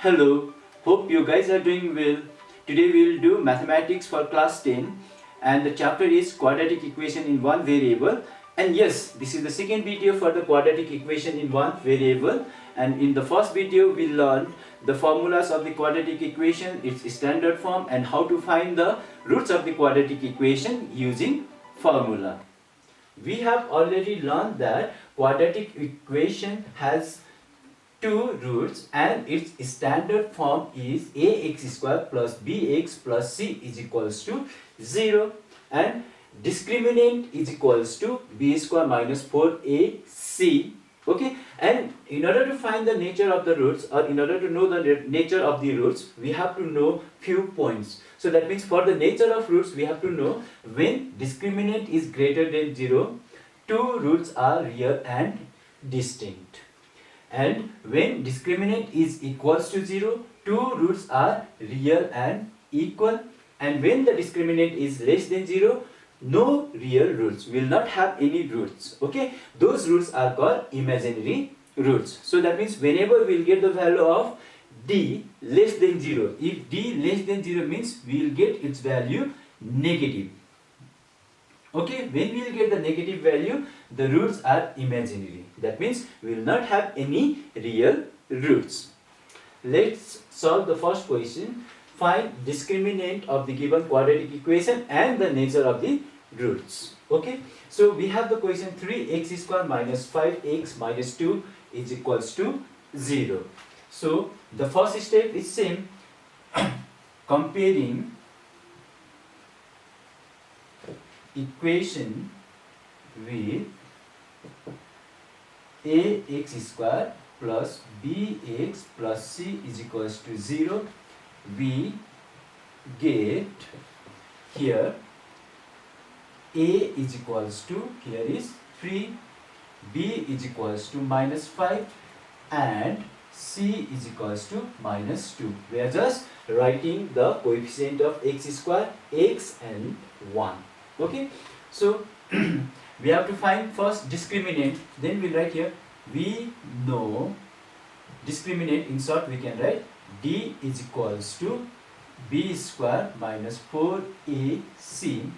Hello, hope you guys are doing well. Today we will do mathematics for class 10 and the chapter is quadratic equation in one variable. And yes, this is the second video for the quadratic equation in one variable, and in the first video we learned the formulas of the quadratic equation, its standard form, and how to find the roots of the quadratic equation using formula. We have already learned that quadratic equation has two roots and its standard form is ax square plus bx plus c is equals to 0, and discriminant is equals to b square minus 4ac. Okay, and in order to find the nature of the roots, or in order to know the nature of the roots, we have to know few points. So that means for the nature of roots we have to know when discriminant is greater than 0, two roots are real and distinct. And when discriminant is equals to 0, two roots are real and equal. And when the discriminant is less than 0, no real roots, will not have any roots. Okay, those roots are called imaginary roots. So that means whenever we will get the value of d less than 0, if d less than 0 means we will get its value negative. Okay, when we will get the negative value, the roots are imaginary. That means we will not have any real roots. Let's solve the first question. Find discriminant of the given quadratic equation and the nature of the roots. Okay, so we have the question 3x square minus 5x minus 2 is equals to 0. So the first step is same, comparing equation with ax square plus bx plus c is equals to 0. We get here a is equals to, here is 3, b is equals to minus 5, and c is equals to minus 2. We are just writing the coefficient of x square, x and 1. Okay, so we have to find first discriminant, then we write here, we know discriminant, in short we can write d is equals to b square minus 4ac,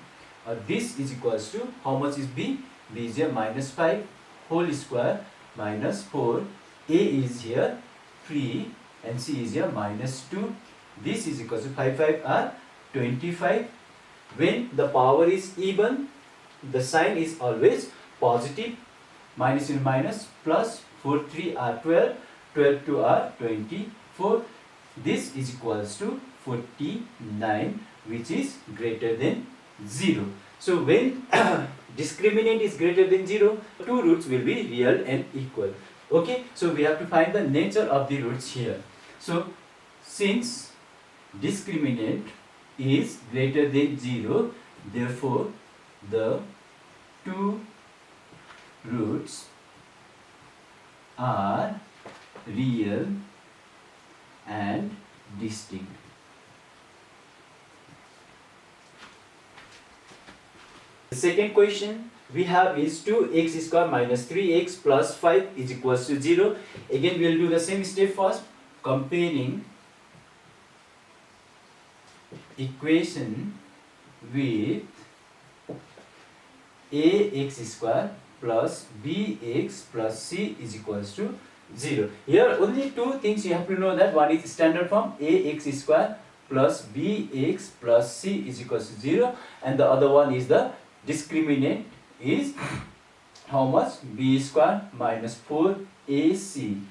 or this is equals to, how much is b? B is here minus 5 whole square minus 4, a is here 3 and c is here minus 2. This is equals to 5 are 25. When the power is even, the sign is always positive, minus in minus, plus 4 3 are 12, 12 2 are 24. This is equals to 49, which is greater than 0. So when discriminant is greater than 0, two roots will be real and equal. Okay, so we have to find the nature of the roots here. So since discriminant is greater than 0, therefore the two roots are real and distinct. The second question we have is 2x square minus 3x plus 5 is equals to 0. Again we will do the same step first, comparing equation with ax square plus bx plus c is equals to 0. Here only two things you have to know, that one is standard form ax square plus bx plus c is equals to 0, and the other one is the discriminant is how much? B square minus 4ac.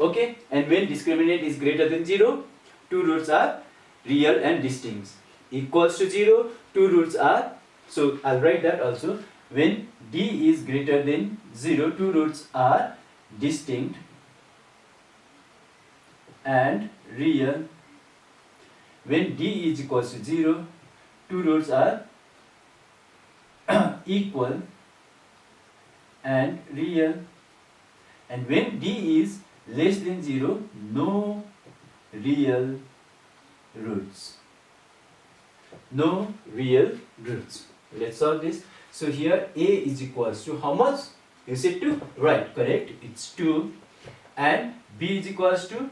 Okay, and when discriminant is greater than 0, two roots are real and distinct. Equals to 0, two roots are, so I'll write that also, when d is greater than 0, two roots are distinct and real. When d is equals to 0, two roots are equal and real. And when d is less than 0, no real roots. No real roots. Let's solve this. So here a is equals to how much? You said 2? Right, correct. It's 2. And b is equals to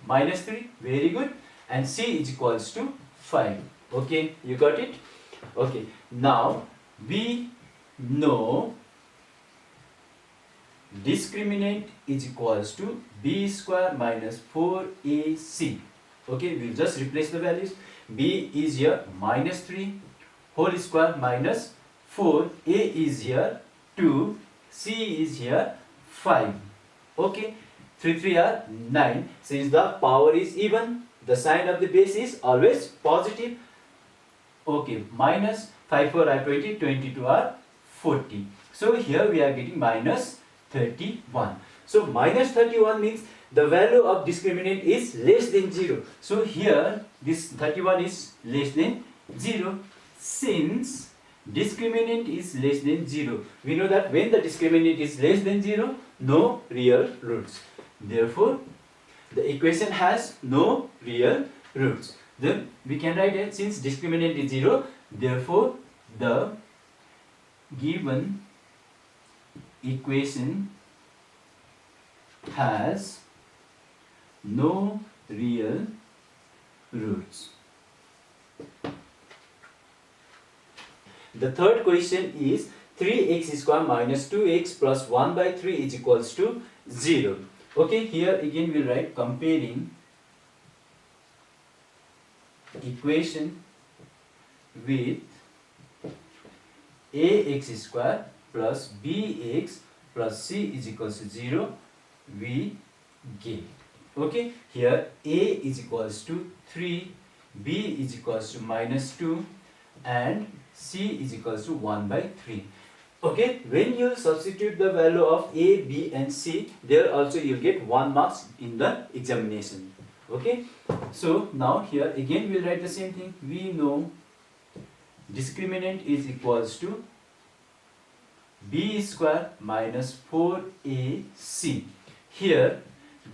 minus 3. Very good. And c is equals to 5. Okay, you got it? Okay, now we know discriminant is equals to b square minus 4ac. Okay, we'll just replace the values. B is here minus 3 whole square minus 4, a is here 2, c is here 5. Okay, 3 3 are 9. Since the power is even, the sign of the base is always positive. Okay, minus 5 4 are 20, 22 are 40. So here we are getting minus 31. So minus 31 means the value of discriminant is less than 0. So here this 31 is less than 0. Since discriminant is less than 0, we know that when the discriminant is less than 0, no real roots. Therefore, the equation has no real roots. Then we can write it, since discriminant is 0, therefore the given equation has no real roots. The third question is 3x square minus 2x plus 1 by 3 is equals to 0. Okay, here again we'll write comparing equation with ax square plus bx plus c is equals to 0, we get. Okay, here a is equals to 3, b is equals to minus 2 and c is equals to 1 by 3. Okay, when you substitute the value of a, b and c, there also you will get 1 marks in the examination. Okay, so now here again we will write the same thing. We know discriminant is equals to b square minus 4ac. Here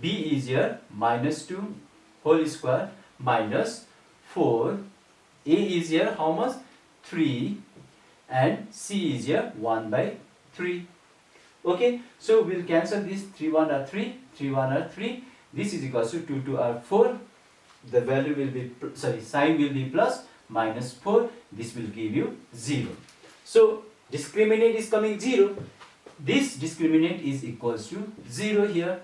b is here minus 2 whole square minus 4, a is here how much? 3 and c is here 1 by 3. Okay, so we'll cancel this. 3 1 are 3, 3 1 are 3. This is equals to 2 2 are 4. The value will be, sign will be plus, minus 4. This will give you 0. So discriminant is coming 0. This discriminant is equals to 0 here.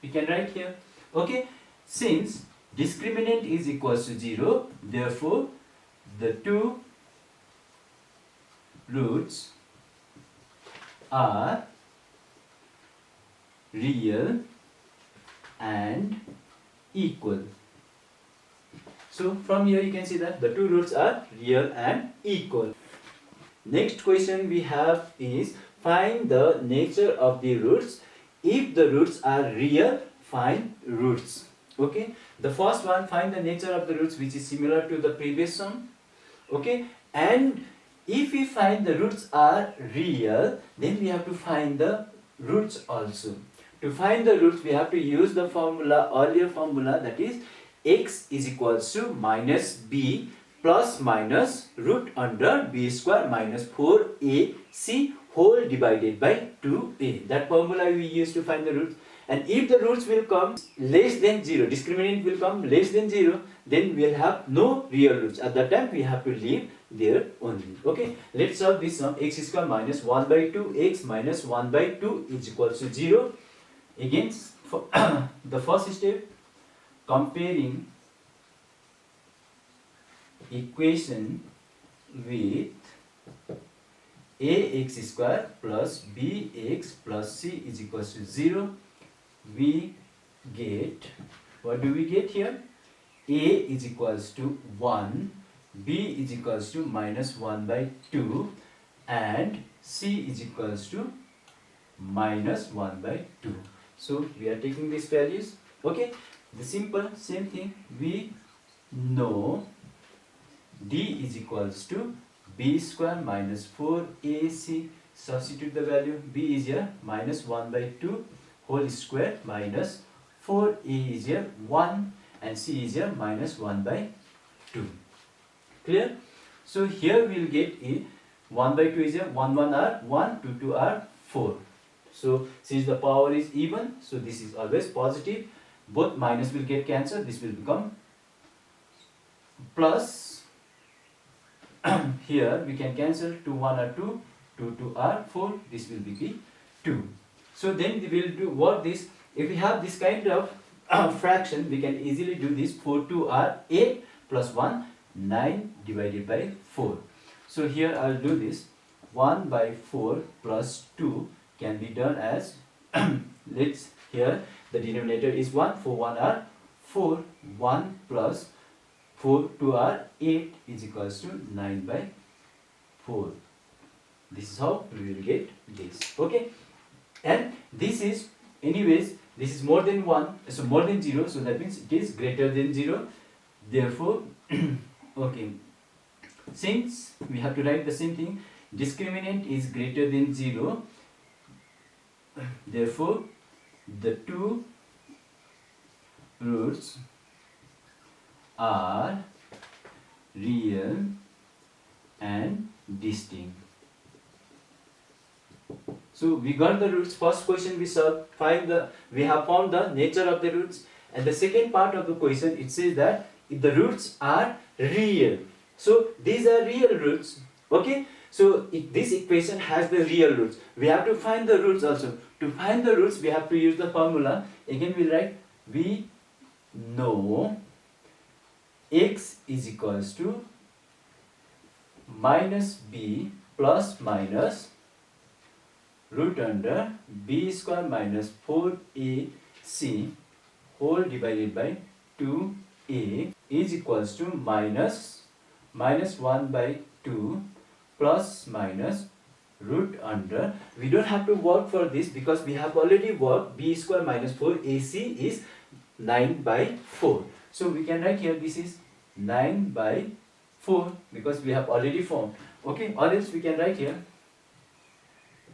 We can write here. Okay, since discriminant is equals to 0, therefore the two roots are real and equal. So from here you can see that the two roots are real and equal. Next question we have is find the nature of the roots. If the roots are real, find roots. Okay, the first one, find the nature of the roots, which is similar to the previous one. Okay, and if we find the roots are real, then we have to find the roots also. To find the roots, we have to use the formula, earlier formula, that is x is equals to minus b plus minus root under b square minus 4ac whole divided by 2a. That formula we use to find the roots. And if the roots will come less than 0, discriminant will come less than 0, then we will have no real roots. At that time we have to leave there only. Okay, let's solve this sum. X square minus 1 by 2 x minus 1 by 2 is equals to 0. Again, for the first step, comparing equation with ax square plus bx plus c is equals to 0, we get, what do we get here? A is equals to 1, b is equals to minus 1 by 2 and c is equals to minus 1 by 2. So we are taking these values. Okay, the simple same thing. We know d is equals to b square minus 4ac. Substitute the value. B is here minus 1 by 2 whole square minus 4a is here 1 and c is here minus 1 by 2. Clear? So here we will get a 1 by 2 is here 1 1 are 1, 2 2 are 4. So since the power is even, so this is always positive. both minus will get cancelled, this will become plus. Here we can cancel 2 1 are 2, 2 2 are 4, this will be 2. So then we will do what this, if we have this kind of fraction, we can easily do this. 4 2 are 8 plus 1, 9 divided by 4. So here I will do this. 1 by 4 plus 2 can be done as let's, here the denominator is 1, 4 1 are 4, 1 plus 4 2 are 8 is equals to 9 by 4. This is how we will get this. Okay, and this is anyways, this is more than 1, so more than 0, so that means it is greater than 0. Therefore okay, since we have to write the same thing, discriminant is greater than 0, therefore the two roots are real and distinct. So we got the roots. First question we solved, we have found the nature of the roots, and the second part of the question it says that if the roots are real, so these are real roots. Okay, so if this equation has the real roots, we have to find the roots also. To find the roots we have to use the formula. Again we'll write, we know x is equals to minus b plus minus root under b square minus 4ac whole divided by 2a is equals to minus 1 by 2 plus minus root under, we don't have to work for this because we have already worked. B square minus 4ac is 9 by 4. So we can write here this is 9 by 4 because we have already formed. Okay, or else we can write here,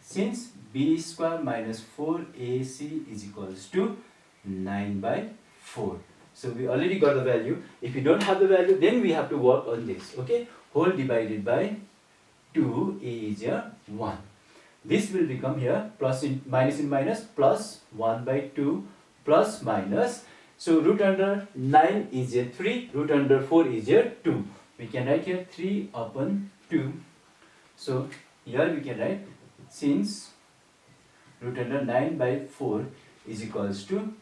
since b square minus 4ac is equals to 9 by 4. So we already got the value. If we don't have the value, then we have to work on this. Okay, whole divided by 2, a is here 1. This will become here plus in minus plus 1 by 2 plus minus. So root under 9 is here 3, root under 4 is here 2. We can write here 3 upon 2. So here we can write, since root under 9 by 4 is equals to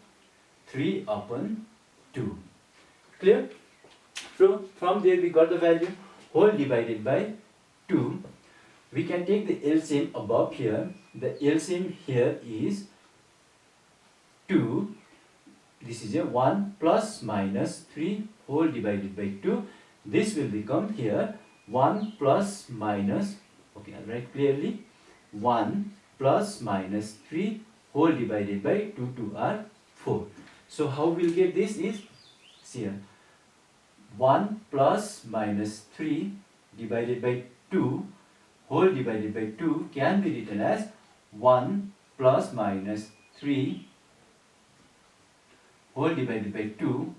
3 upon 2. Clear? So from there we got the value, whole divided by 2. We can take the LCM above here. The LCM here is 2. This is a 1 plus minus 3 whole divided by 2. This will become here 1 plus minus, okay, I'll write clearly, 1 plus minus 3 whole divided by 2, 2 are 4. So how we'll get this is, see here, 1 plus minus 3 divided by 2 whole divided by 2 can be written as 1 plus minus 3 whole divided by 2,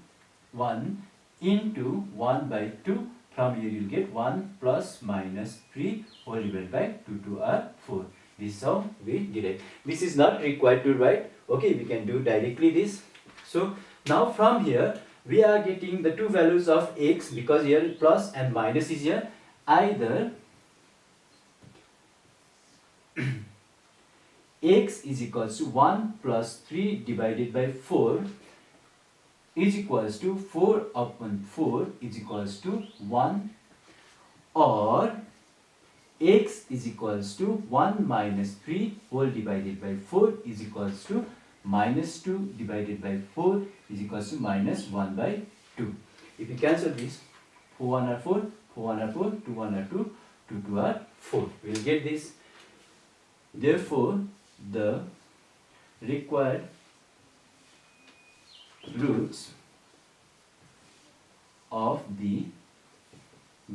1 into 1 by 2. From here you will get 1 plus minus 3 whole divided by 2, 2 are 4. This is how we did it. This is not required to write. Okay, we can do directly this. So now from here we are getting the two values of x, because here plus and minus is here. Either x is equals to 1 plus 3 divided by 4 is equals to 4 upon 4 is equals to 1, or x is equals to 1 minus 3 whole divided by 4 is equals to minus 2 divided by 4 is equals to minus 1 by 2. If you cancel this, 4 1 are 4, 4 1 are 4, 2 1 are 2, 2 2 are 4. We will get this. Therefore, the required roots of the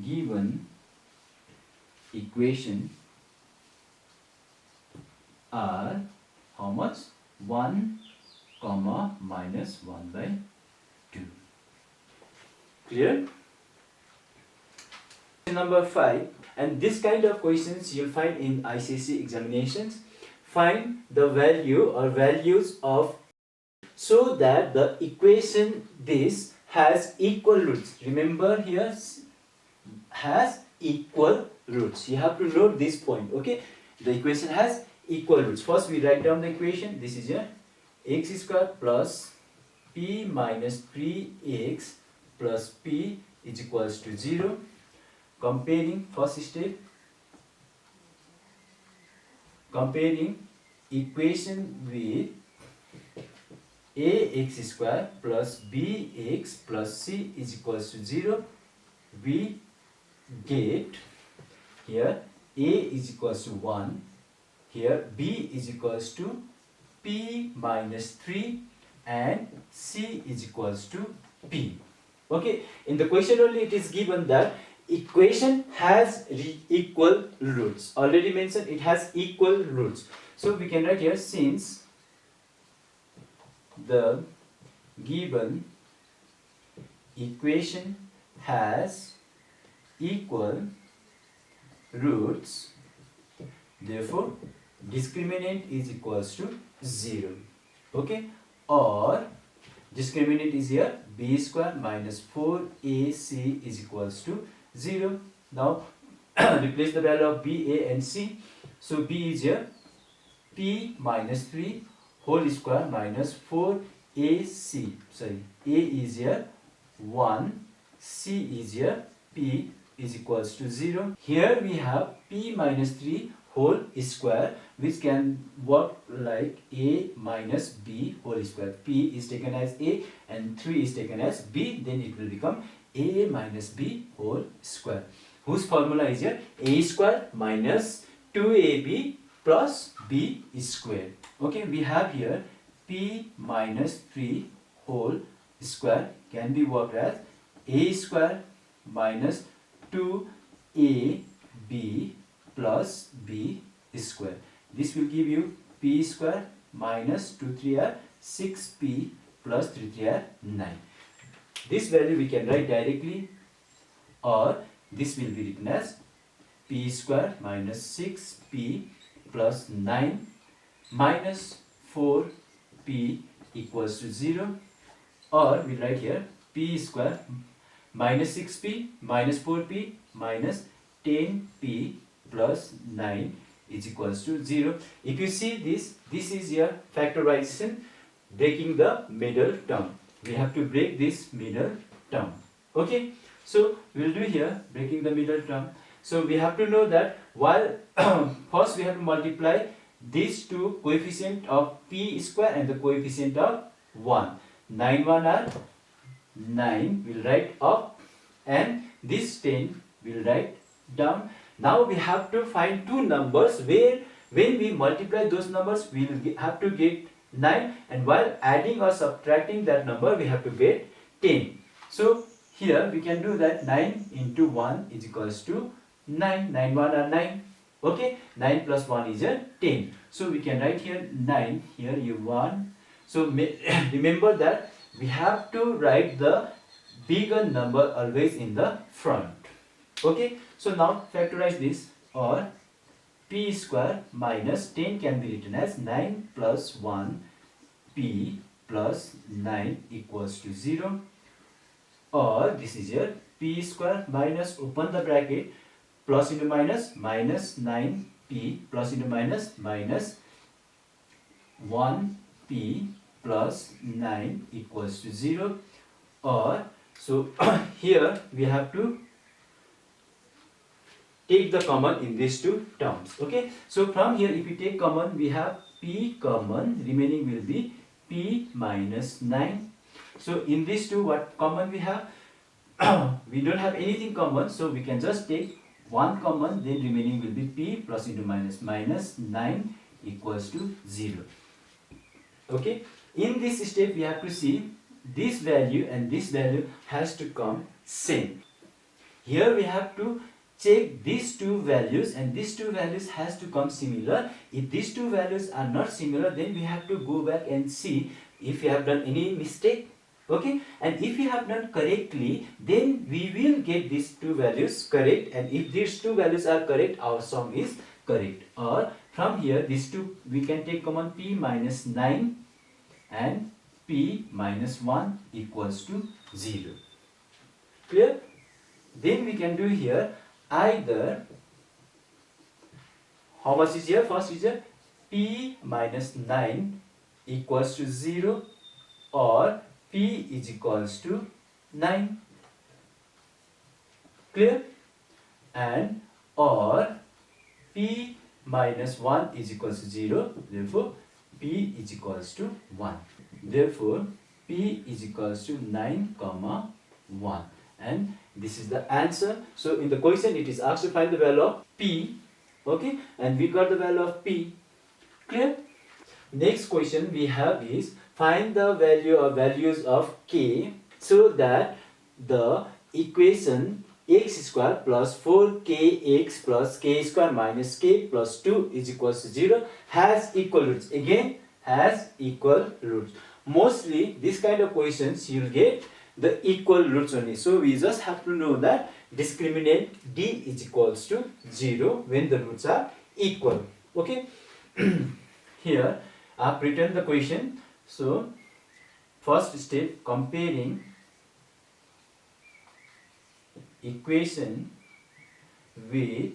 given equation are how much? 1 comma minus 1 by 2. Clear? Number 5, and this kind of questions you'll find in Icse examinations. Find the value or values of so that the equation this has equal roots. Remember here, has equal roots. You have to note this point, okay? The equation has equal roots. First we write down the equation. This is your x square plus p minus 3x plus p is equals to 0. Comparing, first step, comparing equation with ax square plus bx plus c is equals to 0. We get here a is equals to 1, here b is equals to p minus 3 and c is equals to p. Okay, in the question only it is given that equation has equal roots. Already mentioned it has equal roots. So we can write here, since the given equation has equal roots, therefore discriminant is equals to 0. Okay, or discriminant is here b square minus 4ac is equals to 0. Now replace the value of b, a and c. So b is here p minus 3 whole square minus 4ac. Sorry, a is here 1, c is here p is equals to 0. Here we have p minus 3 whole square, which can work like a minus b whole square. P is taken as a and 3 is taken as b, then it will become a minus b whole square, whose formula is here a square minus 2ab plus b square. Okay, we have here p minus 3 whole square can be worked as a square minus 2ab plus b square. This will give you p square minus 2 3 are 6p plus 3 3 are 9. This value we can write directly, or this will be written as p square minus 6p plus 9 minus 4p equals to 0, or we write here p square minus 6p minus 4p minus 10p plus 9 is equals to 0. If you see this is your factorization, breaking the middle term. We have to break this middle term. Okay, so we will do here breaking the middle term. So we have to know that while first we have to multiply these two coefficient of p square and the coefficient of 1. 9 1 are 9, we'll write up, and this 10 we'll write down. Now we have to find two numbers where when we multiply those numbers we will have to get 9, and while adding or subtracting that number we have to get 10. So here we can do that. 9 into 1 is equals to 9. 9 1 are 9. Okay, 9 plus 1 is a 10. So we can write here 9, here you 1. So remember that we have to write the bigger number always in the front. Okay, so now factorize this, or p square minus 10 can be written as 9 plus 1 p plus 9 equals to 0, or this is your p square minus, open the bracket, plus into minus, minus 9p plus into minus, minus 1p plus 9 equals to 0, or so here we have to take the common in these two terms. Okay, so from here if we take common, we have p common, remaining will be p minus 9. So in these two, what common we have? We don't have anything common, so we can just take one common, then remaining will be p plus into minus, minus 9 equals to 0. Okay, in this step we have to see this value and this value has to come same. Here we have to check these two values, and these two values has to come similar. If these two values are not similar, then we have to go back and see if we have done any mistake. Okay, and if we have done correctly, then we will get these two values correct, and if these two values are correct, our sum is correct. Or from here these two we can take common, p minus 9 and p minus 1 equals to 0. Clear? Then we can do here either, how much is here? First is here p minus 9 equals to 0 or p is equals to 9. Clear? And or p minus 1 is equals to 0, therefore p is equals to 1. Therefore p is equals to 9 comma 1, and this is the answer. So in the question it is asked to find the value of p, okay, and we got the value of p. Clear? Next question we have is find the value or values of k so that the equation x square plus 4kx plus k square minus k plus 2 is equals to 0 has equal roots. Again, has equal roots. Mostly this kind of questions you will get the equal roots only. So we just have to know that discriminant d is equals to 0 when the roots are equal. Okay. Here I have written the question. So first step, comparing equation with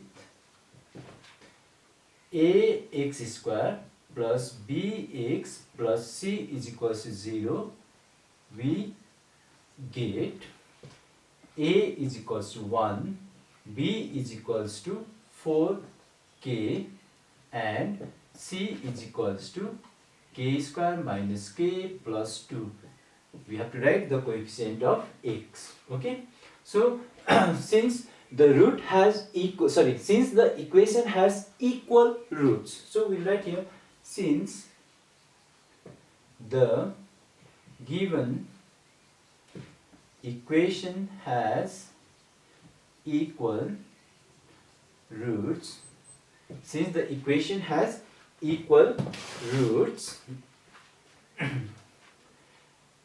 ax square plus bx plus c is equals to 0, we get a is equals to 1, b is equals to 4k and c is equals to k square minus k plus 2. We have to write the coefficient of x. Okay. So since the root has equal, since the equation has equal roots, so we'll write here since the given equation has equal roots, since the equation has equal roots,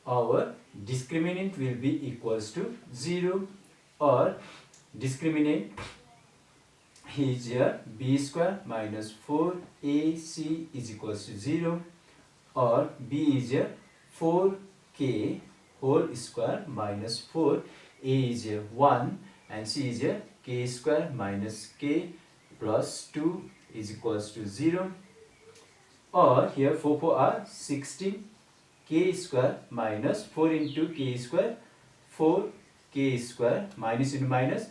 our discriminant will be equals to 0, or discriminant is here b square minus 4ac is equals to 0, or b is here 4k whole square minus 4, a is here 1 and c is here k square minus k plus 2 is equals to 0, or here 4 are 16 k square minus 4 into k square 4 k square minus into minus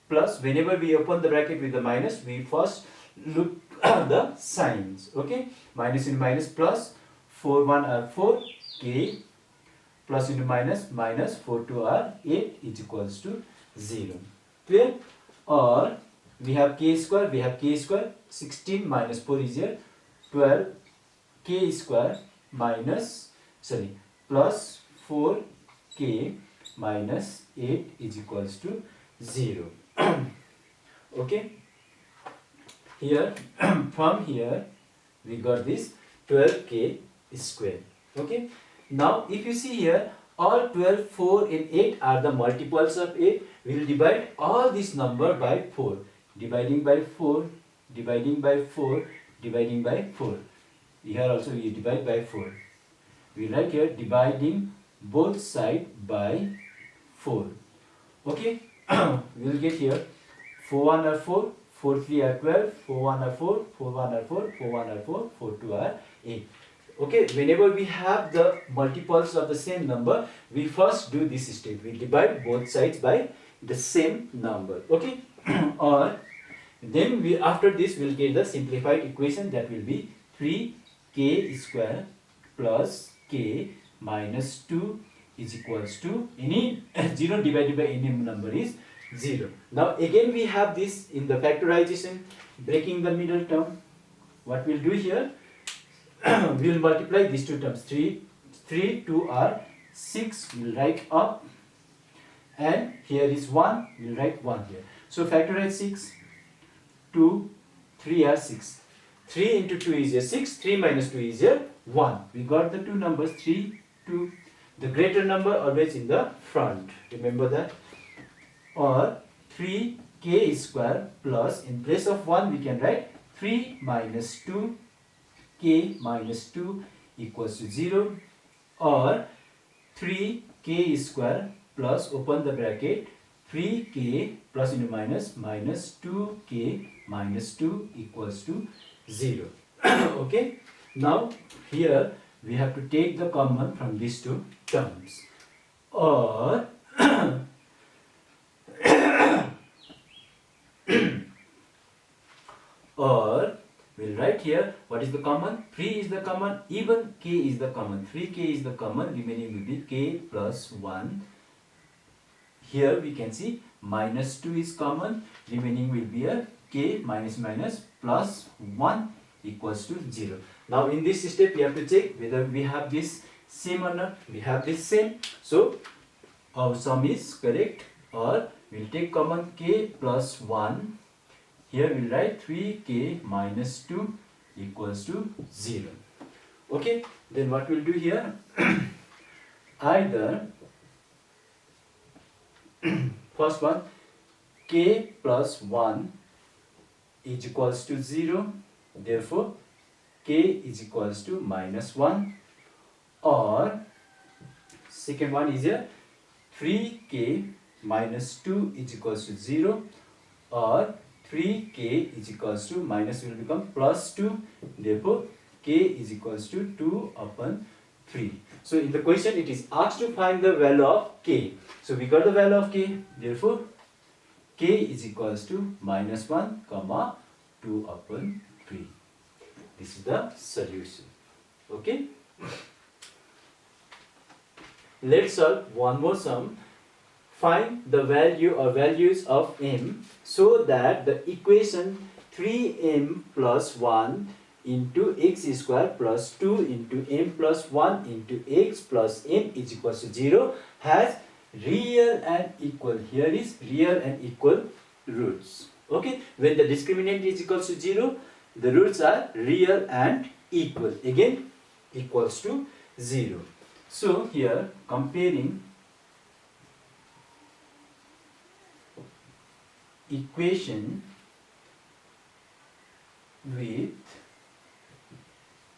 plus. Whenever we open the bracket with the minus, we first look at the signs. Okay, minus into minus plus 4 1 are 4 k plus into minus minus 4 2 are 8 is equals to 0. Clear? Or we have k square, 16 minus 4 is here 12 k square minus plus 4k minus 8 is equals to 0. Okay. Here from here we got this 12k square. Okay. Now if you see here, all 12, 4 and 8 are the multiples of 8. We will divide all this number by 4. Dividing by 4, dividing by 4, dividing by 4. Here also we divide by 4. We write here dividing both sides by 4. Okay. We will get here 4 1 are 4, 4 3 are 12, 4 1 are 4, 4 1 are 4, 4 1 are 4, 4 2 are 8. Okay, whenever we have the multiples of the same number, we first do this step. We divide both sides by the same number. Okay. Or then we, after this, we'll get the simplified equation, that will be 3k square plus k minus 2 is equals to any 0 divided by any number is 0. Now again we have this in the factorization, breaking the middle term. What we'll do here, we will multiply these two terms. 3 2 are 6, we'll write up, and here is 1, we'll write 1 here. So factorize 6, 2, 3 are 6. 3 into 2 is here 6, 3 minus 2 is here 1. We got the two numbers 3, 2. The greater number always in the front. Remember that. Or 3k square plus, in place of 1 we can write 3 minus 2 k minus 2 equals to 0. or 3k square plus open the bracket 3k plus into minus minus 2k minus 2 equals to 0. Okay. Now here we have to take the common from these two terms, or or we'll write here what is the common. 3 is the common, even k is the common. 3k is the common, remaining will be k plus 1. Here we can see minus 2 is common, remaining will be a k minus minus plus 1 equals to 0. Now in this step we have to check whether we have this same or not. We have this same, so our sum is correct, or we'll take common k plus 1. Here we'll write 3k minus 2 equals to 0. Okay, then what we'll do here, either first one, k plus 1 is equals to 0, therefore k is equals to minus 1, or second one is here 3k minus 2 is equals to 0, or 3k is equals to minus will become plus 2, therefore k is equals to 2 upon 3. So in the question it is asked to find the value of k. So we got the value of k, therefore k is equals to minus 1 comma 2 upon 3. This is the solution. Okay. Let's solve one more sum. Find the value or values of m so that the equation 3m plus 1 into x square plus 2 into m plus 1 into x plus m is equals to 0 has real and equal. Here is real and equal roots. Okay, when the discriminant is equals to 0, the roots are real and equal. Again, equals to 0. So here comparing equation with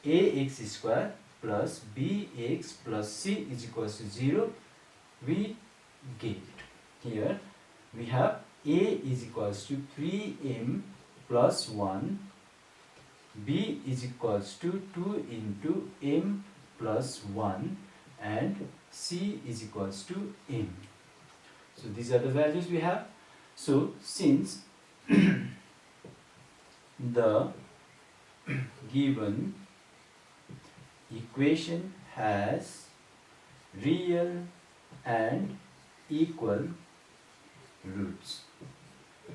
ax square plus bx plus c is equals to 0, we get here we have a is equals to 3m plus 1, b is equals to 2 into m plus 1, and c is equals to m. So these are the values we have. So since the given equation has real and equal roots,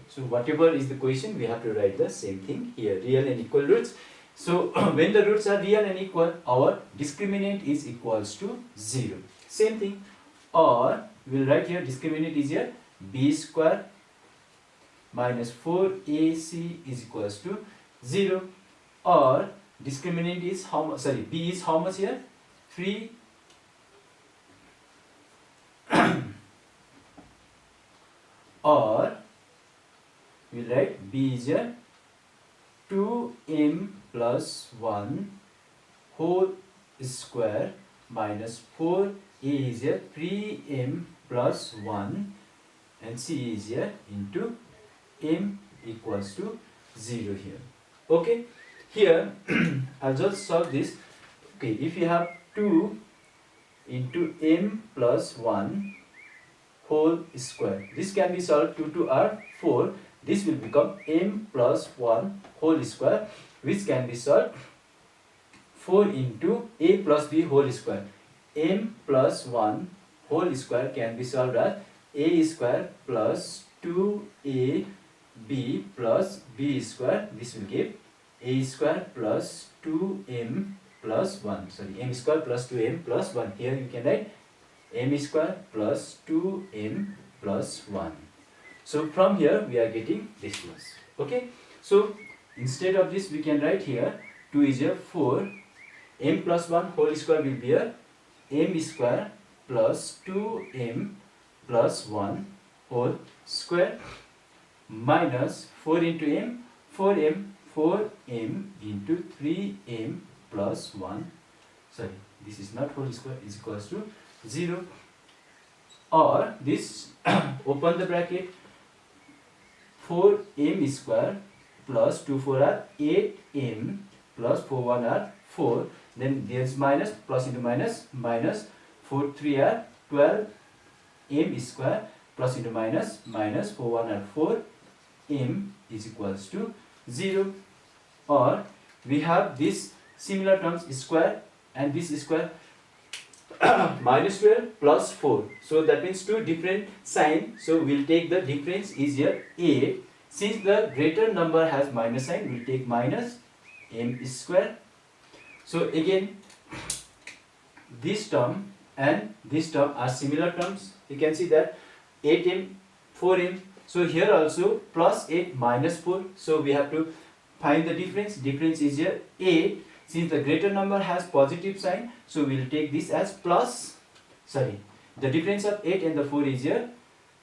so whatever is the question we have to write the same thing here, real and equal roots. So when the roots are real and equal, our discriminant is equals to 0. Same thing, or we'll write here discriminant is here b square minus 4ac is equals to 0, or discriminant is how much, sorry, b is how much here, 3 or we write b is here 2m plus 1 whole square minus 4a is here 3m plus 1, and c is here into m equals to 0 here. Okay, here I'll just solve this. Okay, if you have 2 into m plus 1 whole square, this can be solved. 2 to r 4, this will become m plus 1 whole square, which can be solved 4 into a plus b whole square. M plus 1 whole square can be solved as a square plus 2ab plus b square. This will give a square plus 2m plus 1. Sorry, m square plus 2m plus 1. Here you can write m square plus 2m plus 1. So from here we are getting this much. Okay. So instead of this we can write here 2 is here 4. M plus 1 whole square will be here m square plus 2m plus 1 whole square minus 4 into m, 4m into 3m plus 1 sorry, this is not whole square, is equals to 0, or this open the bracket, 4m square plus 2 4 are 8m plus 4 1 are 4, then there's minus, plus into minus, minus 4 3 are 12m square plus into minus, minus 4 1 are 4, m is equals to 0, or we have this similar terms square and this square minus 12 plus 4, so that means two different sign, so we'll take the difference is here a, since the greater number has minus sign we'll take minus m square. So again this term and this term are similar terms, you can see that 8m 4m, so here also plus 8 minus 4, so we have to find the difference. Difference is here a, since the greater number has positive sign, so we will take this as plus, sorry, the difference of 8 and the 4 is here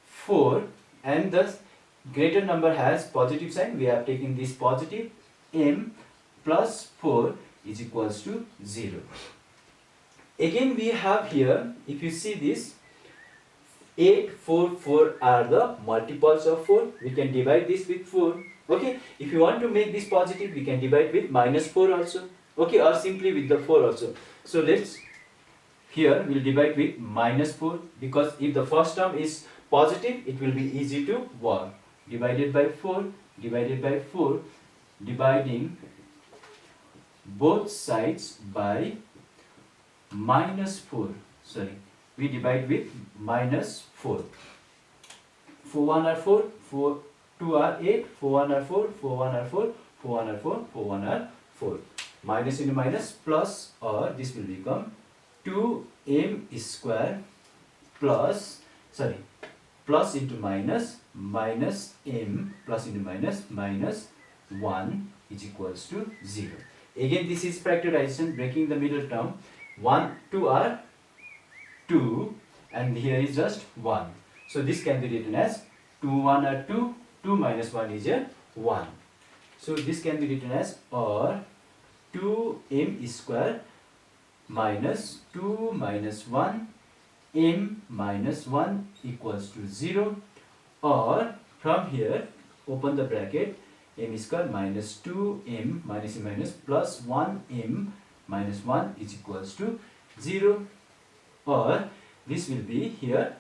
4, and the greater number has positive sign, we have taken this positive, m plus 4 is equals to 0. Again we have here, if you see this, 8 4 4 are the multiples of 4, we can divide this with 4. Okay, if you want to make this positive we can divide with minus 4 also, okay, or simply with the 4 also. So let's, here we'll divide with minus 4, because if the first term is positive it will be easy to work. Divided by 4, divided by 4, dividing both sides by minus 4, sorry, we divide with minus 4. 4 1 are 4, 4 2 are 8, 4 1 are 4, 4 1 are 4, 4 1 are 4, 4 1 are 4. Minus into minus plus, or this will become 2m square plus, sorry, plus into minus, minus m plus into minus, minus 1 is equals to 0. Again this is factorization, breaking the middle term. 1 2 are 2 and here is just 1, so this can be written as 2 1 are 2, 2 minus 1 is a 1, so this can be written as, or 2m square minus 2 minus 1 m minus 1 equals to 0, or from here open the bracket, m square minus 2m minus m minus plus 1m minus 1 is equals to 0, or this will be here,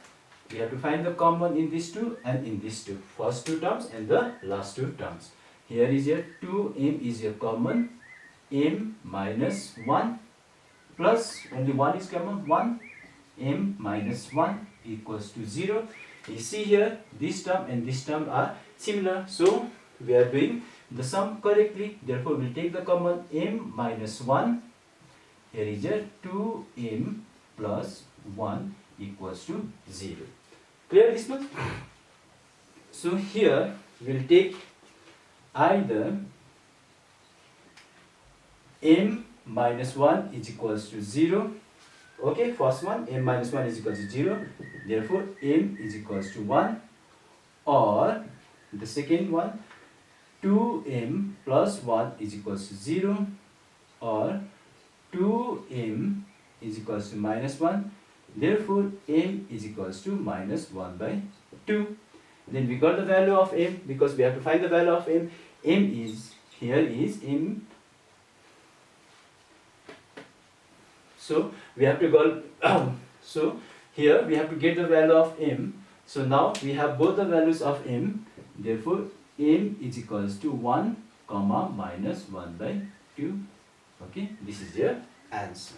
we have to find the common in these two and in these two, first two terms and the last two terms. Here is your 2m is your common, m minus 1 plus only 1 is common, 1, m minus 1 equals to 0. You see here this term and this term are similar, so we are doing the sum correctly, therefore we will take the common, m minus 1, here is your 2m plus 1 equals to 0. Clear this much? So here we will take either m minus 1 is equals to 0, okay, first one, m minus 1 is equals to 0, therefore m is equals to 1, or the second one, 2m plus 1 is equals to 0, or 2m is equals to minus 1, therefore m is equals to minus 1 by 2. Then we got the value of m, because we have to find the value of m. M is, here is m, so we have to go, so here we have to get the value of m, so now we have both the values of m, therefore m is equals to 1 comma minus 1 by 2, okay, this is your answer.